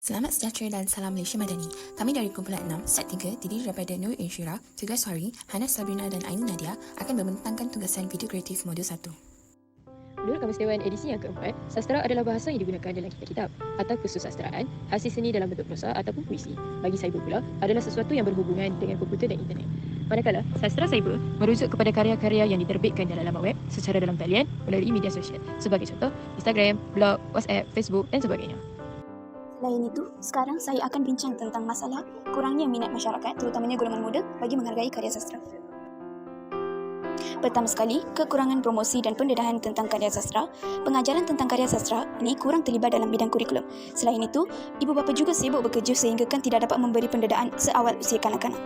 Selamat sejahtera dan salam Malaysia Madani. Kami dari kumpulan 6, Set 3, terdiri daripada Nur Insyirah, Tugas Hari, Hana Sabrina dan Aini Nadia akan membentangkan tugasan video kreatif modul 1. Menurut Kamus Dewan edisi yang keempat, sastra adalah bahasa yang digunakan dalam kitab-kitab atau kesusastraan, hasil seni dalam bentuk prosa ataupun puisi. Bagi cyber pula, adalah sesuatu yang berhubungan dengan komputer dan internet. Manakala, sastra cyber merujuk kepada karya-karya yang diterbitkan dalam laman web secara dalam talian melalui media sosial. Sebagai contoh, Instagram, blog, WhatsApp, Facebook dan sebagainya. Selain itu, sekarang saya akan bincang tentang masalah kurangnya minat masyarakat, terutamanya golongan muda, bagi menghargai karya sastra. Pertama sekali, kekurangan promosi dan pendedahan tentang karya sastra. Pengajaran tentang karya sastra ini kurang terlibat dalam bidang kurikulum. Selain itu, ibu bapa juga sibuk bekerja sehingga tidak dapat memberi pendedaan seawal usia kanak-kanak.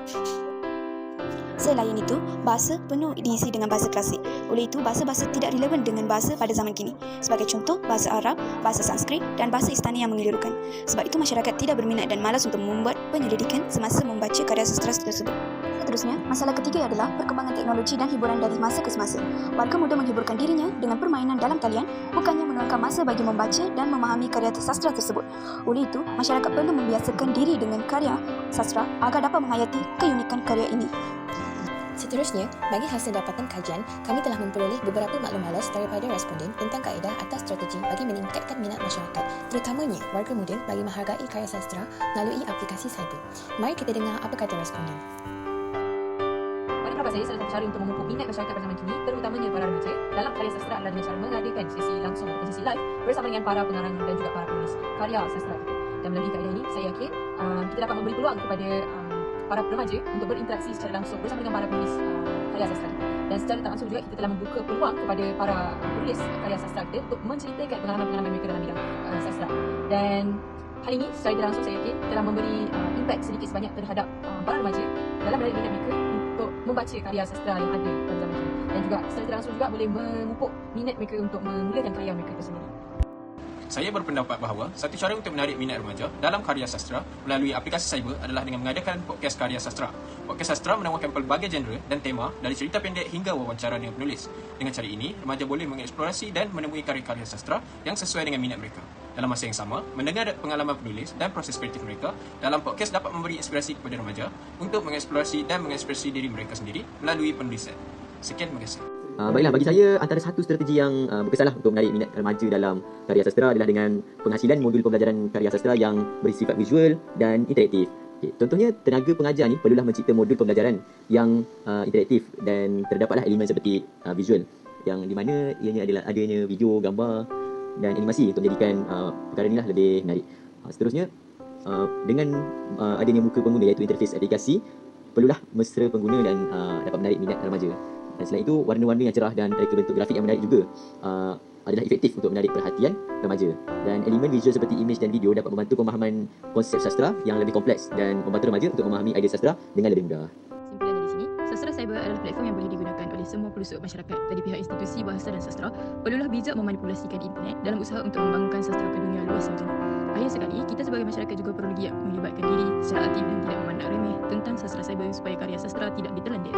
Selain itu, bahasa penuh diisi dengan bahasa klasik. Oleh itu, bahasa-bahasa tidak relevan dengan bahasa pada zaman kini. Sebagai contoh, bahasa Arab, bahasa Sanskrit dan bahasa Istani yang mengelirukan. Sebab itu, masyarakat tidak berminat dan malas untuk membuat penyelidikan semasa membaca karya sastra tersebut. Seterusnya, masalah ketiga adalah perkembangan teknologi dan hiburan dari masa ke semasa. Warga muda menghiburkan dirinya dengan permainan dalam talian, bukannya meluangkan masa bagi membaca dan memahami karya sastra tersebut. Oleh itu, masyarakat perlu membiasakan diri dengan karya sastra agar dapat menghayati keunikan karya ini. Seterusnya, bagi hasil dapatan kajian, kami telah memperoleh beberapa maklum malas daripada responden tentang kaedah atau strategi bagi meningkatkan minat masyarakat, terutamanya warga muda bagi menghargai karya sastra melalui aplikasi cyber. Mari kita dengar apa kata responden. Pada pendapat saya, salah satu cara untuk memupuk minat masyarakat pada zaman kini, terutamanya para remaja, dalam karya sastra adalah dengan cara mengadakan sesi langsung atau sesi live bersama dengan para pengarang dan juga para penulis karya sastra kita. Dan melalui kaedah ini, saya yakin kita dapat memberi peluang kepada para remaja untuk berinteraksi secara langsung bersama dengan para penulis karya sastra kita. Dan secara tak langsung juga kita telah membuka peluang kepada para penulis karya sastra kita untuk menceritakan pengalaman-pengalaman mereka dalam bidang sastra. Dan hal ini secara tidak langsung saya yakin telah memberi impact sedikit sebanyak terhadap para remaja dalam menarik minat mereka untuk membaca karya sastra yang ada pada zaman ini. Dan juga secara tidak langsung juga boleh memupuk minat mereka untuk memulakan karya mereka tersendiri. Saya berpendapat bahawa satu cara untuk menarik minat remaja dalam karya sastra melalui aplikasi cyber adalah dengan mengadakan podcast karya sastra. Podcast sastra menawarkan pelbagai genre dan tema dari cerita pendek hingga wawancara dengan penulis. Dengan cara ini, remaja boleh mengeksplorasi dan menemui karya-karya sastra yang sesuai dengan minat mereka. Dalam masa yang sama, mendengar pengalaman penulis dan proses kreatif mereka dalam podcast dapat memberi inspirasi kepada remaja untuk mengeksplorasi dan mengekspresi diri mereka sendiri melalui penulisan. Sekian, terima kasih. Baiklah, bagi saya antara satu strategi yang berkesanlah untuk menarik minat remaja dalam karya sastra adalah dengan penghasilan modul pembelajaran karya sastra yang bersifat visual dan interaktif. Contohnya, tenaga pengajar ni perlulah mencipta modul pembelajaran yang interaktif dan terdapatlah elemen seperti visual yang di mana ianya adalah adanya video, gambar dan animasi untuk menjadikan perkara inilah lebih menarik. Seterusnya, dengan adanya muka pengguna iaitu interface aplikasi, perlulah mesra pengguna dan dapat menarik minat remaja. Dan selain itu, warna-warna yang cerah dan reka bentuk grafik yang menarik juga adalah efektif untuk menarik perhatian remaja. Dan elemen visual seperti imej dan video dapat membantu pemahaman konsep sastra yang lebih kompleks dan membantu remaja untuk memahami idea sastra dengan lebih mudah. Simpulannya di sini, sastra cyber adalah platform yang boleh digunakan oleh semua pelosok masyarakat. Dari pihak institusi bahasa dan sastra, perlulah bijak memanipulasikan internet dalam usaha untuk membangunkan sastra ke dunia luas yang jauh. Akhir sekali, kita sebagai masyarakat juga perlu giat melibatkan diri secara aktif dan tidak memandang remeh tentang sastra cyber supaya karya sastra tidak ditelan di